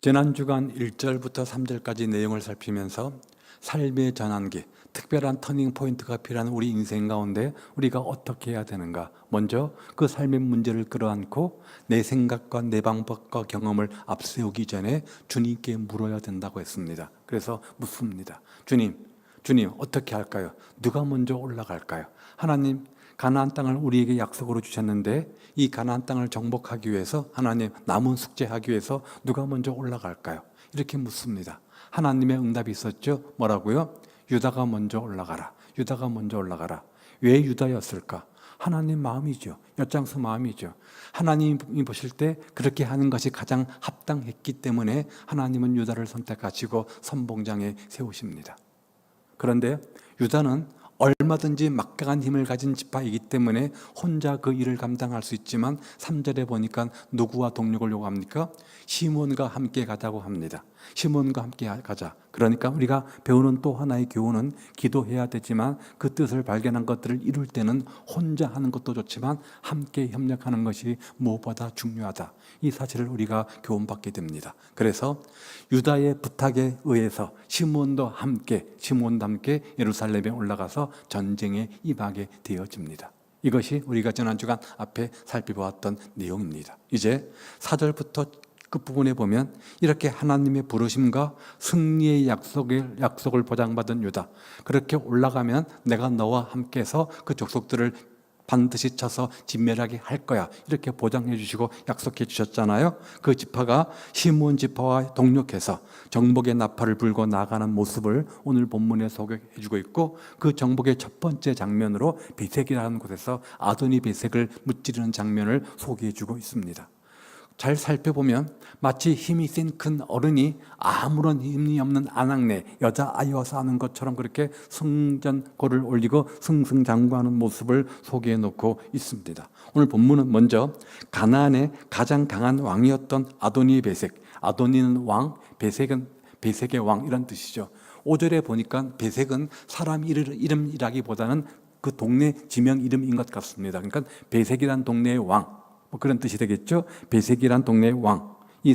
지난 주간 1절부터 3절까지 내용을 살피면서 삶의 전환기, 특별한 터닝 포인트가 필요한 우리 인생 가운데 우리가 어떻게 해야 되는가? 먼저 그 삶의 문제를 끌어안고 내 생각과 내 방법과 경험을 앞세우기 전에 주님께 물어야 된다고 했습니다. 그래서 묻습니다. 주님 어떻게 할까요? 누가 먼저 올라갈까요? 하나님, 가나안 땅을 우리에게 약속으로 주셨는데 이 가나안 땅을 정복하기 위해서, 하나님 남은 숙제하기 위해서 누가 먼저 올라갈까요? 이렇게 묻습니다. 하나님의 응답이 있었죠. 뭐라고요? 유다가 먼저 올라가라. 유다가 먼저 올라가라. 왜 유다였을까? 하나님 마음이죠. 엿장수 마음이죠. 하나님이 보실 때 그렇게 하는 것이 가장 합당했기 때문에 하나님은 유다를 선택하시고 선봉장에 세우십니다. 그런데 유다는 얼마든지 막강한 힘을 가진 지파이기 때문에 혼자 그 일을 감당할 수 있지만 3절에 보니까 누구와 동력을 요구합니까? 시몬과 함께 가자고 합니다. 시몬과 함께 가자. 그러니까 우리가 배우는 또 하나의 교훈은 기도해야 되지만 그 뜻을 발견한 것들을 이룰 때는 혼자 하는 것도 좋지만 함께 협력하는 것이 무엇보다 중요하다. 이 사실을 우리가 교훈받게 됩니다. 그래서 유다의 부탁에 의해서 시몬도 함께 예루살렘에 올라가서 전쟁에 임하게 되어집니다. 이것이 우리가 지난 주간 앞에 살펴보았던 내용입니다. 이제 4절부터 끝부분에 보면 이렇게 하나님의 부르심과 승리의 약속을 보장받은 유다, 그렇게 올라가면 내가 너와 함께해서 그 족속들을 반드시 쳐서 진멸하게 할 거야, 이렇게 보장해 주시고 약속해 주셨잖아요. 그 지파가 시므온 지파와 동력해서 정복의 나팔을 불고 나가는 모습을 오늘 본문에 소개해 주고 있고, 그 정복의 첫 번째 장면으로 베색이라는 곳에서 아도니 베색을 무찌르는 장면을 소개해 주고 있습니다. 잘 살펴보면 마치 힘이 센 큰 어른이 아무런 힘이 없는 아낙네 여자아이와 싸우는 것처럼 그렇게 승전고를 올리고 승승장구하는 모습을 소개해 놓고 있습니다. 오늘 본문은 먼저 가나안의 가장 강한 왕이었던 아도니 베색, 아도니는 왕, 베색의 왕, 이런 뜻이죠. 5절에 보니까 베색은 사람 이름이라기보다는 그 동네 지명 이름인 것 같습니다. 그러니까 베색이란 동네의 왕, 그런 뜻이 되겠죠. 베색이란 동네의 왕, 이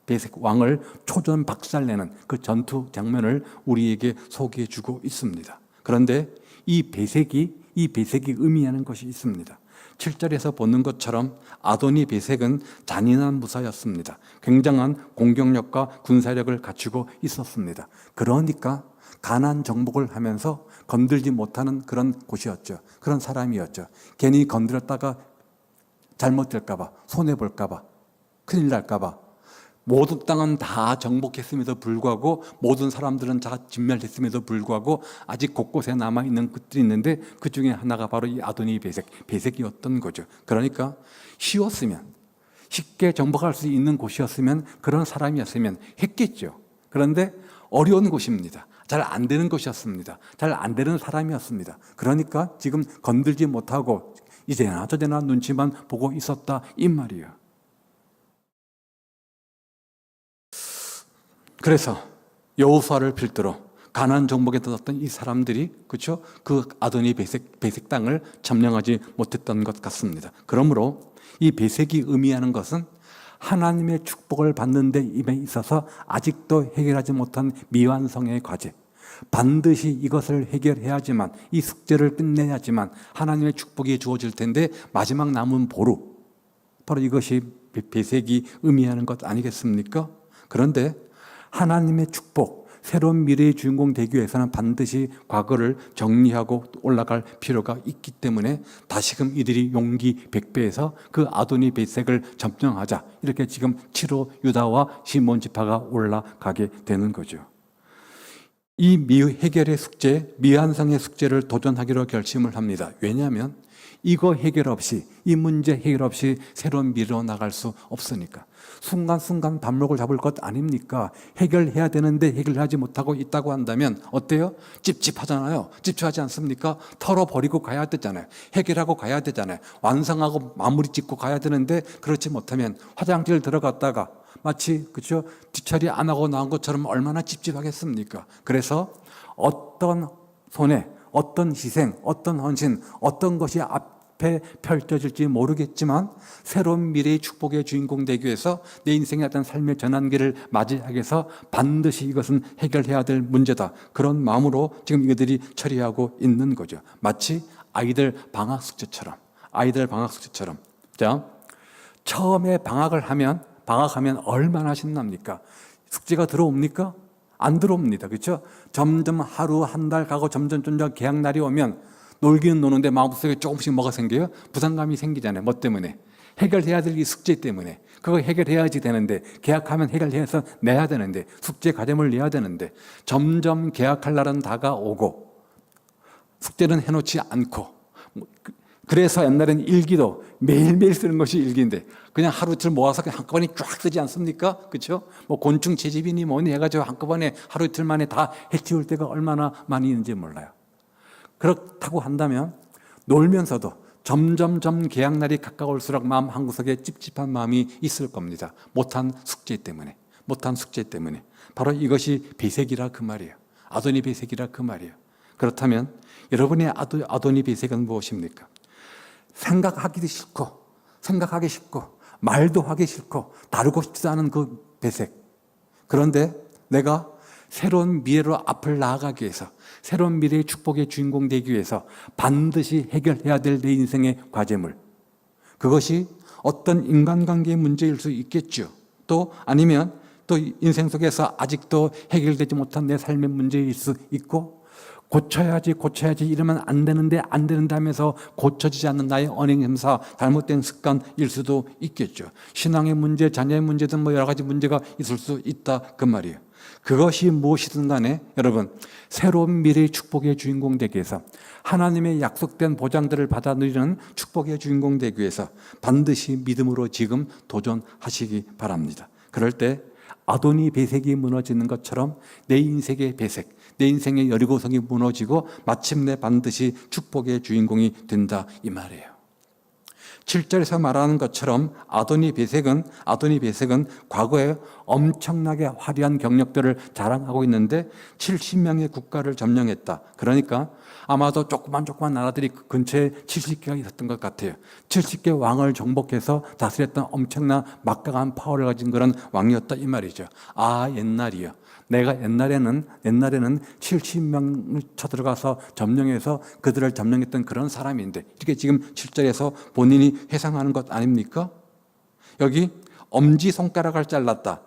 베색 왕을 초전 박살내는 그 전투 장면을 우리에게 소개해 주고 있습니다. 그런데 이 베색이 의미하는 것이 있습니다. 7절에서 보는 것처럼 아도니 베색은 잔인한 무사였습니다. 굉장한 공격력과 군사력을 갖추고 있었습니다. 그러니까 가나안 정복을 하면서 건들지 못하는 그런 곳이었죠. 그런 사람이었죠. 괜히 건드렸다가 잘못될까봐, 손해볼까봐, 큰일 날까봐, 모든 땅은 다 정복했음에도 불구하고, 모든 사람들은 다 진멸했음에도 불구하고 아직 곳곳에 남아있는 것들이 있는데 그 중에 하나가 바로 이 아도니 베색이었던 거죠. 그러니까 쉽게 정복할 수 있는 곳이었으면, 그런 사람이었으면 했겠죠. 그런데 어려운 곳입니다. 잘 안 되는 곳이었습니다. 잘 안 되는 사람이었습니다. 그러니까 지금 건들지 못하고 이제나 저제나 눈치만 보고 있었다, 이 말이에요. 그래서 여호수아를 필두로 가나안 정복에 들었던 이 사람들이, 그렇죠? 그 아도니 베색 땅을 점령하지 못했던 것 같습니다. 그러므로 이 베색이 의미하는 것은 하나님의 축복을 받는 데 있어서 아직도 해결하지 못한 미완성의 과제, 반드시 이것을 해결해야지만, 이 숙제를 끝내야지만 하나님의 축복이 주어질 텐데 마지막 남은 보루, 바로 이것이 베색이 의미하는 것 아니겠습니까? 그런데 하나님의 축복, 새로운 미래의 주인공 되기 위해서는 반드시 과거를 정리하고 올라갈 필요가 있기 때문에 다시금 이들이 용기 100배에서 그 아도니 베색을 점령하자, 이렇게 지금 7호 유다와 시몬 지파가 올라가게 되는 거죠. 이 해결의 숙제, 미완성의 숙제를 도전하기로 결심을 합니다. 왜냐하면 이거 해결 없이, 이 문제 해결 없이 새로운 미래로 나갈 수 없으니까. 순간순간 발목을 잡을 것 아닙니까? 해결해야 되는데 해결하지 못하고 있다고 한다면 어때요? 찝찝하잖아요. 찝찝하지 않습니까? 털어버리고 가야 되잖아요. 해결하고 가야 되잖아요. 완성하고 마무리 짓고 가야 되는데 그렇지 못하면 화장실 들어갔다가 마치, 그렇죠, 뒤처리 안 하고 나온 것처럼 얼마나 찝찝하겠습니까? 그래서 어떤 손해, 어떤 희생, 어떤 헌신, 어떤 것이 앞에 펼쳐질지 모르겠지만 새로운 미래의 축복의 주인공 되기 위해서 내 인생의 어떤 삶의 전환기를 맞이하기 위해서 반드시 이것은 해결해야 될 문제다. 그런 마음으로 지금 이들이 처리하고 있는 거죠. 마치 아이들 방학 숙제처럼. 자, 처음에 방학하면 얼마나 신납니까? 숙제가 들어옵니까? 안 들어옵니다. 그렇죠? 점점 하루 한 달 가고 점점 개학날이 오면 놀기는 노는데 마음속에 조금씩 뭐가 생겨요? 부담감이 생기잖아요. 뭐 때문에? 해결해야 될 이 숙제 때문에. 그거 해결해야지 되는데, 계약하면 해결해서 내야 되는데, 숙제 과제물 내야 되는데, 점점 계약할 날은 다가오고 숙제는 해놓지 않고, 그래서 옛날에는 일기도 매일매일 쓰는 것이 일기인데 그냥 하루 이틀 모아서 그냥 한꺼번에 쫙 쓰지 않습니까? 그렇죠? 뭐 곤충 채집이니 뭐니 해가지고 한꺼번에 하루 이틀 만에 다 해치울 때가 얼마나 많이 있는지 몰라요. 그렇다고 한다면 놀면서도 점점점 계약날이 가까울수록 마음 한구석에 찝찝한 마음이 있을 겁니다. 못한 숙제 때문에. 바로 이것이 배색이라 그 말이에요. 아도니 배색이라 그 말이에요. 그렇다면 여러분의 아도니 배색은 무엇입니까? 생각하기 싫고 말도 하기 싫고 다루고 싶지 않은 그 배색. 그런데 내가 새로운 미래로 앞을 나아가기 위해서 새로운 미래의 축복의 주인공 되기 위해서 반드시 해결해야 될 내 인생의 과제물. 그것이 어떤 인간관계의 문제일 수 있겠죠. 또 아니면 또 인생 속에서 아직도 해결되지 못한 내 삶의 문제일 수 있고 고쳐야지 이러면 안 되는데 하면서 고쳐지지 않는 나의 언행행사, 잘못된 습관일 수도 있겠죠. 신앙의 문제, 자녀의 문제든 뭐 여러 가지 문제가 있을 수 있다 그 말이에요. 그것이 무엇이든 간에 여러분 새로운 미래의 축복의 주인공 되기 위해서 하나님의 약속된 보장들을 받아 누리는 축복의 주인공 되기 위해서 반드시 믿음으로 지금 도전하시기 바랍니다. 그럴 때 아도니 배색이 무너지는 것처럼 내 인생의 배색, 내 인생의 여리고성이 무너지고 마침내 반드시 축복의 주인공이 된다 이 말이에요. 7절에서 말하는 것처럼 아도니 배색은 과거에 엄청나게 화려한 경력들을 자랑하고 있는데 70명의 국가를 점령했다. 그러니까 아마도 조그만 나라들이 그 근처에 70개가 있었던 것 같아요. 70개 왕을 정복해서 다스렸던 엄청난 막강한 파워를 가진 그런 왕이었다 이 말이죠. 옛날이요. 내가 옛날에는 70명을 쳐들어가서 점령해서 그들을 점령했던 그런 사람인데 이렇게 지금 7절에서 본인이 회상하는 것 아닙니까? 여기 엄지손가락을 잘랐다.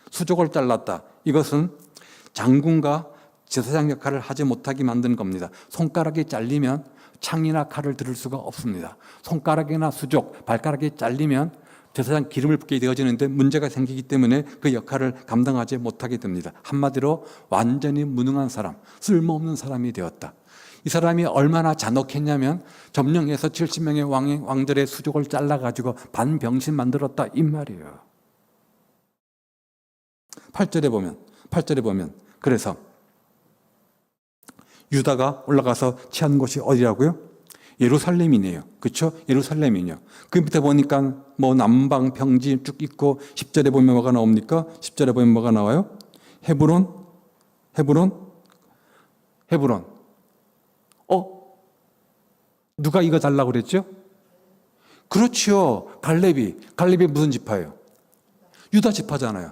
수족을 잘랐다. 이것은 장군과 제사장 역할을 하지 못하게 만든 겁니다. 손가락이 잘리면 창이나 칼을 들을 수가 없습니다. 손가락이나 수족, 발가락이 잘리면 제사장 기름을 붓게 되어지는데 문제가 생기기 때문에 그 역할을 감당하지 못하게 됩니다. 한마디로 완전히 무능한 사람, 쓸모없는 사람이 되었다. 이 사람이 얼마나 잔혹했냐면 점령해서 70명의 왕들의 수족을 잘라가지고 반병신 만들었다 이 말이에요. 8절에 보면 그래서 유다가 올라가서 취한 곳이 어디라고요? 예루살렘이네요. 그렇죠? 예루살렘이요. 그 밑에 보니까 뭐 남방 평지 쭉 있고 10절에 보면 뭐가 나옵니까? 10절에 보면 뭐가 나와요? 헤브론. 누가 이거 달라고 그랬죠? 그렇죠. 갈렙이 무슨 지파예요? 유다 지파잖아요.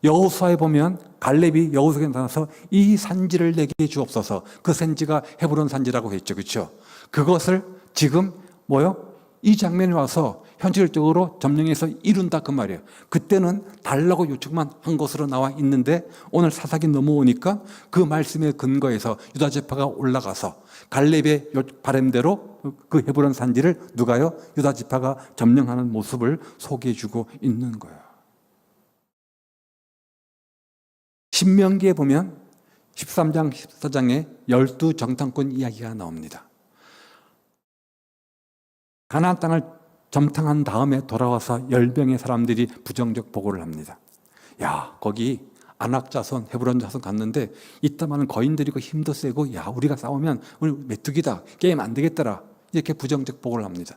여호수아에 보면 갈렙이 여호수아에 나타나서 이 산지를 내게 주옵소서. 그 산지가 헤브론 산지라고 했죠. 그렇죠? 그것을 지금 이 장면에 와서 현실적으로 점령해서 이룬다 그 말이에요. 그때는 달라고 요청만 한 것으로 나와 있는데 오늘 사사기 넘어오니까 그 말씀에 근거해서 유다 지파가 올라가서 갈렙의 바람대로 그 헤브론 산지를 누가요? 유다 지파가 점령하는 모습을 소개해주고 있는 거예요. 신명기에 보면 13장, 14장에 12정탐꾼 이야기가 나옵니다. 가나안 땅을 점탕한 다음에 돌아와서 10명의 사람들이 부정적 보고를 합니다. 거기 아낙 자손, 헤브론 자손 갔는데 이따만은 거인들이고 힘도 세고 우리가 싸우면 우리 메뚜기다. 게임 안 되겠더라. 이렇게 부정적 보고를 합니다.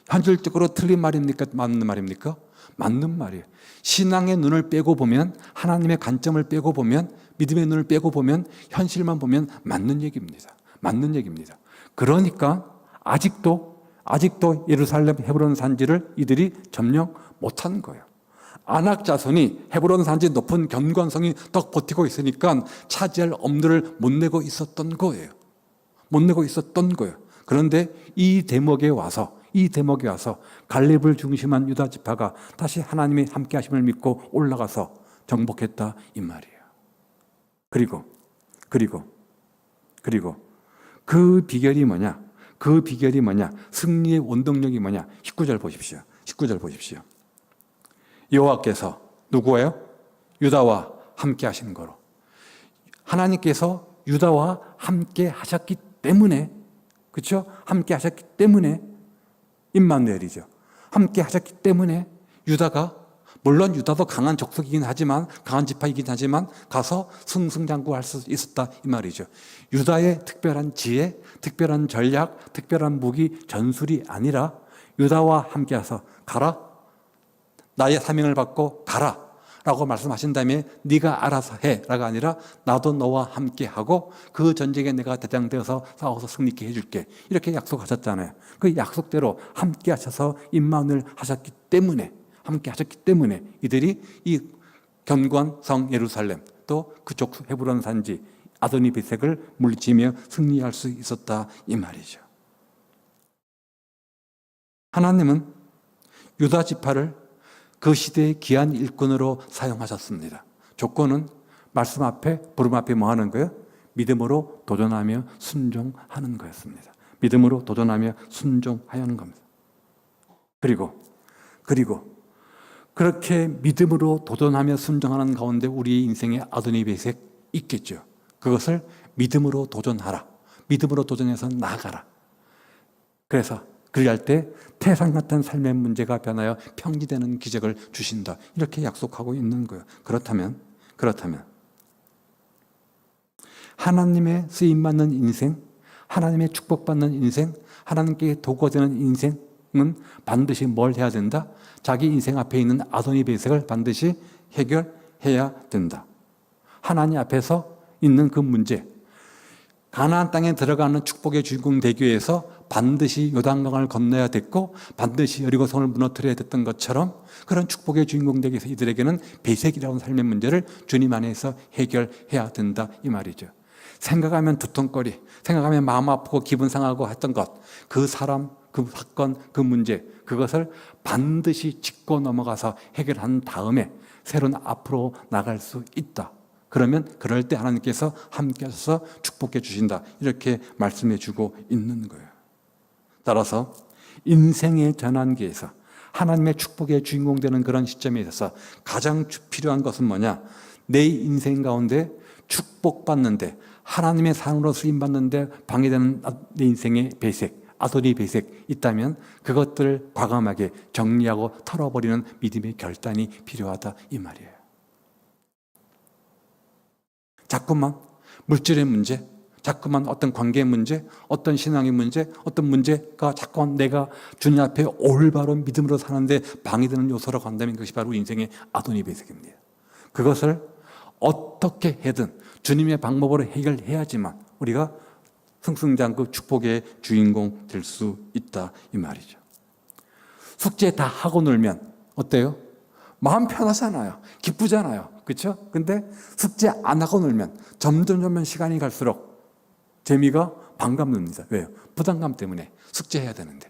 현실적으로 틀린 말입니까? 맞는 말입니까? 맞는 말이에요. 신앙의 눈을 빼고 보면 하나님의 관점을 빼고 보면 믿음의 눈을 빼고 보면 현실만 보면 맞는 얘기입니다. 그러니까 아직도 예루살렘 헤브론 산지를 이들이 점령 못한 거예요. 아낙 자손이 헤브론 산지 높은 견고성이 더 버티고 있으니까 차지할 엄두를 못 내고 있었던 거예요. 그런데 이 대목에 와서 갈렙을 중심한 유다 지파가 다시 하나님의 함께 하심을 믿고 올라가서 정복했다 이 말이에요. 그리고 그 비결이 뭐냐? 승리의 원동력이 뭐냐? 19절 보십시오. 여호와께서 누구예요? 유다와 함께 하신 거로. 하나님께서 유다와 함께 하셨기 때문에, 그렇죠? 함께 하셨기 때문에 임마누엘이죠. 함께 하셨기 때문에 유다가, 물론 유다도 강한 족속이긴 하지만, 강한 지파이긴 하지만 가서 승승장구할 수 있었다 이 말이죠. 유다의 특별한 지혜, 특별한 전략, 특별한 무기, 전술이 아니라 유다와 함께 해서 가라, 나의 사명을 받고 가라 라고 말씀하신 다음에 네가 알아서 해 라가 아니라 나도 너와 함께 하고 그 전쟁에 내가 대장 되어서 싸워서 승리케 해줄게, 이렇게 약속하셨잖아요. 그 약속대로 함께 하셔서 임마누엘 하셨기 때문에 이들이 이 견고한 성 예루살렘, 또 그쪽 헤브론 산지 아도니 베색을 물리치며 승리할 수 있었다 이 말이죠. 하나님은 유다 지파를 그 시대의 귀한 일꾼으로 사용하셨습니다. 조건은 말씀 앞에, 부름 앞에 뭐 하는 거예요? 믿음으로 도전하며 순종하는 거였습니다. 믿음으로 도전하며 순종하는 겁니다. 그리고 그렇게 믿음으로 도전하며 순종하는 가운데 우리 인생의 아도니베색 있겠죠. 그것을 믿음으로 도전하라. 믿음으로 도전해서 나아가라. 그래서 그리할 때 태산 같은 삶의 문제가 변하여 평지되는 기적을 주신다. 이렇게 약속하고 있는 거예요. 그렇다면 하나님의 쓰임받는 인생, 하나님의 축복받는 인생, 하나님께 도구가 되는 인생은 반드시 뭘 해야 된다? 자기 인생 앞에 있는 아도니베색을 반드시 해결해야 된다. 하나님 앞에서 있는 그 문제, 가나안 땅에 들어가는 축복의 주인공 되기 위해서 반드시 요단강을 건너야 됐고 반드시 여리고성을 무너뜨려야 됐던 것처럼 그런 축복의 주인공 되기 위해서 이들에게는 배색이라는 삶의 문제를 주님 안에서 해결해야 된다 이 말이죠. 생각하면 두통거리, 생각하면 마음 아프고 기분 상하고 했던 것, 그 사람, 그 사건, 그 문제, 그것을 반드시 짚고 넘어가서 해결한 다음에 새로운 앞으로 나갈 수 있다. 그러면 그럴 때 하나님께서 함께 하셔서 축복해 주신다. 이렇게 말씀해 주고 있는 거예요. 따라서 인생의 전환기에서 하나님의 축복의 주인공 되는 그런 시점에 있어서 가장 필요한 것은 뭐냐? 내 인생 가운데 축복받는데 하나님의 사랑으로 쓰임받는데 방해되는 내 인생의 배색, 아도니 배색 있다면 그것들을 과감하게 정리하고 털어버리는 믿음의 결단이 필요하다 이 말이에요. 자꾸만 물질의 문제, 자꾸만 어떤 관계의 문제, 어떤 신앙의 문제, 어떤 문제가 자꾸만 내가 주님 앞에 올바로 믿음으로 사는데 방해되는 요소로 간다면 그것이 바로 인생의 아도니베색입니다. 그것을 어떻게 해든 주님의 방법으로 해결해야지만 우리가 승승장구 축복의 주인공 될 수 있다 이 말이죠. 숙제 다 하고 놀면 어때요? 마음 편하잖아요. 기쁘잖아요. 그렇죠? 근데 숙제 안 하고 놀면 점점 시간이 갈수록 재미가 반감됩니다. 왜요? 부담감 때문에 숙제해야 되는데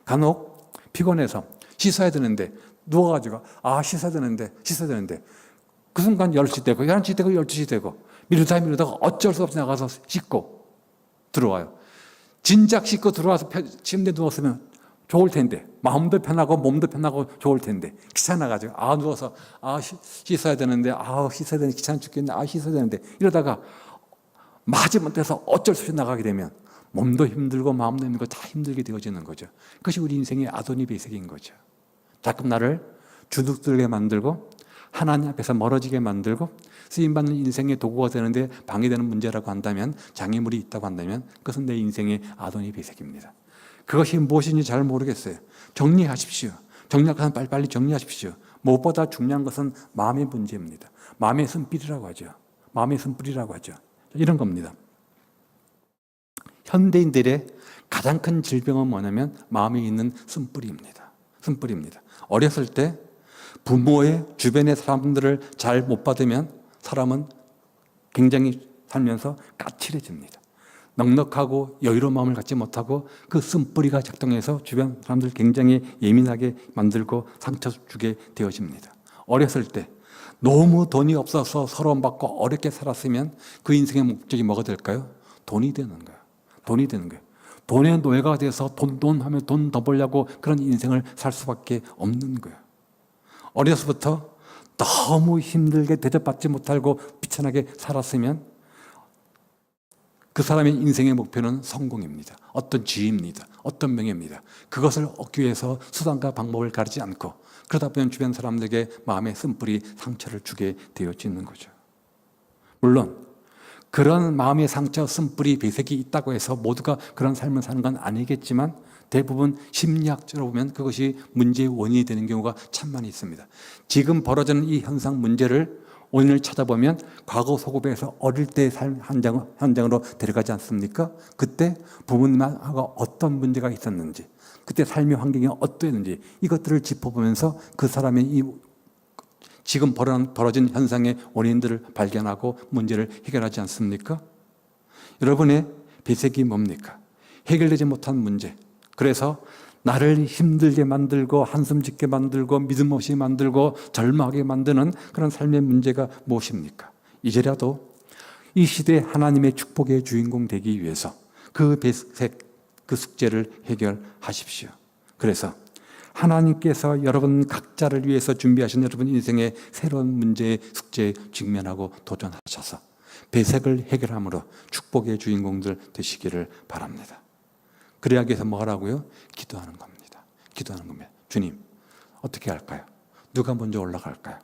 간혹 피곤해서 씻어야 되는데 누워가지고 씻어야 되는데 그 순간 10시 되고 11시 되고 12시 되고 미루다가 어쩔 수 없이 나가서 씻고 들어와요. 진작 씻고 들어와서 침대에 누웠으면 좋을 텐데 마음도 편하고 몸도 편하고 좋을 텐데 귀찮아가지고 누워서 씻어야 되는데 귀찮아 죽겠네 씻어야 되는데 이러다가 마지못해서 어쩔 수 없이 나가게 되면 몸도 힘들고 마음도 힘들고 다 힘들게 되어지는 거죠. 그것이 우리 인생의 아도니베색인 거죠. 자꾸 나를 주눅들게 만들고 하나님 앞에서 멀어지게 만들고 쓰임받는 인생의 도구가 되는데 방해되는 문제라고 한다면, 장애물이 있다고 한다면 그것은 내 인생의 아도니베색입니다. 그것이 무엇인지 잘 모르겠어요. 정리하십시오. 정리할 것은 빨리빨리 정리하십시오. 무엇보다 중요한 것은 마음의 문제입니다. 마음의 쓴뿌리라고 하죠. 이런 겁니다. 현대인들의 가장 큰 질병은 뭐냐면 마음에 있는 쓴뿌리입니다. 쓴뿌리입니다. 어렸을 때 부모의 주변의 사람들을 잘 못 받으면 사람은 굉장히 살면서 까칠해집니다. 넉넉하고 여유로운 마음을 갖지 못하고 그 쓴뿌리가 작동해서 주변 사람들 굉장히 예민하게 만들고 상처 주게 되어집니다. 어렸을 때 너무 돈이 없어서 서러움받고 어렵게 살았으면 그 인생의 목적이 뭐가 될까요? 돈이 되는 거예요. 돈이 되는 거예요. 돈의 노예가 돼서 돈 하면 돈 더 벌려고 그런 인생을 살 수밖에 없는 거예요. 어려서부터 너무 힘들게 대접받지 못하고 비천하게 살았으면 그 사람의 인생의 목표는 성공입니다. 어떤 지위입니다. 어떤 명예입니다. 그것을 얻기 위해서 수단과 방법을 가리지 않고 그러다 보면 주변 사람들에게 마음의 쓴뿌리 상처를 주게 되어지는 거죠. 물론 그런 마음의 상처, 쓴뿌리, 배색이 있다고 해서 모두가 그런 삶을 사는 건 아니겠지만 대부분 심리학적으로 보면 그것이 문제의 원인이 되는 경우가 참 많이 있습니다. 지금 벌어지는 이 현상 문제를 원인을 찾아보면 과거 소급에서 어릴 때의 삶 현장으로 데려가지 않습니까? 그때 부모님하고 어떤 문제가 있었는지, 그때 삶의 환경이 어떠했는지 이것들을 짚어보면서 그 사람의 이 지금 벌어진 현상의 원인들을 발견하고 문제를 해결하지 않습니까? 여러분의 배색이 뭡니까? 해결되지 못한 문제. 그래서 나를 힘들게 만들고 한숨 짓게 만들고 믿음 없이 만들고 절망하게 만드는 그런 삶의 문제가 무엇입니까? 이제라도 이 시대에 하나님의 축복의 주인공 되기 위해서 그 배색, 그 숙제를 해결하십시오. 그래서 하나님께서 여러분 각자를 위해서 준비하신 여러분 인생의 새로운 문제의 숙제에 직면하고 도전하셔서 배색을 해결함으로 축복의 주인공들 되시기를 바랍니다. 그래야 위해서 뭐 하라고요? 기도하는 겁니다. 기도하는 겁니다. 주님, 어떻게 할까요? 누가 먼저 올라갈까요?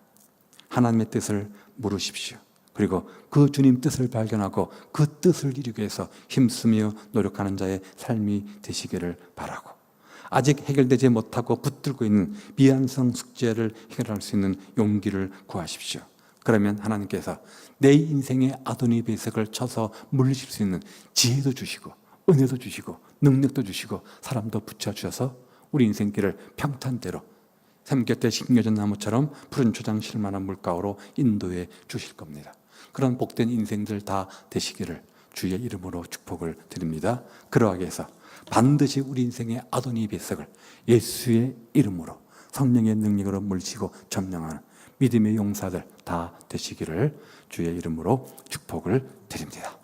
하나님의 뜻을 물으십시오. 그리고 그 주님 뜻을 발견하고 그 뜻을 이루기 위해서 힘쓰며 노력하는 자의 삶이 되시기를 바라고, 아직 해결되지 못하고 붙들고 있는 미완성 숙제를 해결할 수 있는 용기를 구하십시오. 그러면 하나님께서 내 인생의 아도니 배색을 쳐서 물리실 수 있는 지혜도 주시고 은혜도 주시고 능력도 주시고 사람도 붙여주셔서 우리 인생길을 평탄대로 샘곁에 심겨진 나무처럼 푸른 초장 실만한 물가로 인도해 주실 겁니다. 그런 복된 인생들 다 되시기를 주의 이름으로 축복을 드립니다. 그러하기 위해서 반드시 우리 인생의 아도니 배색을 예수의 이름으로 성령의 능력으로 물리시고 점령하는 믿음의 용사들 다 되시기를 주의 이름으로 축복을 드립니다.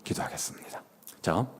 기도하겠습니다. 자.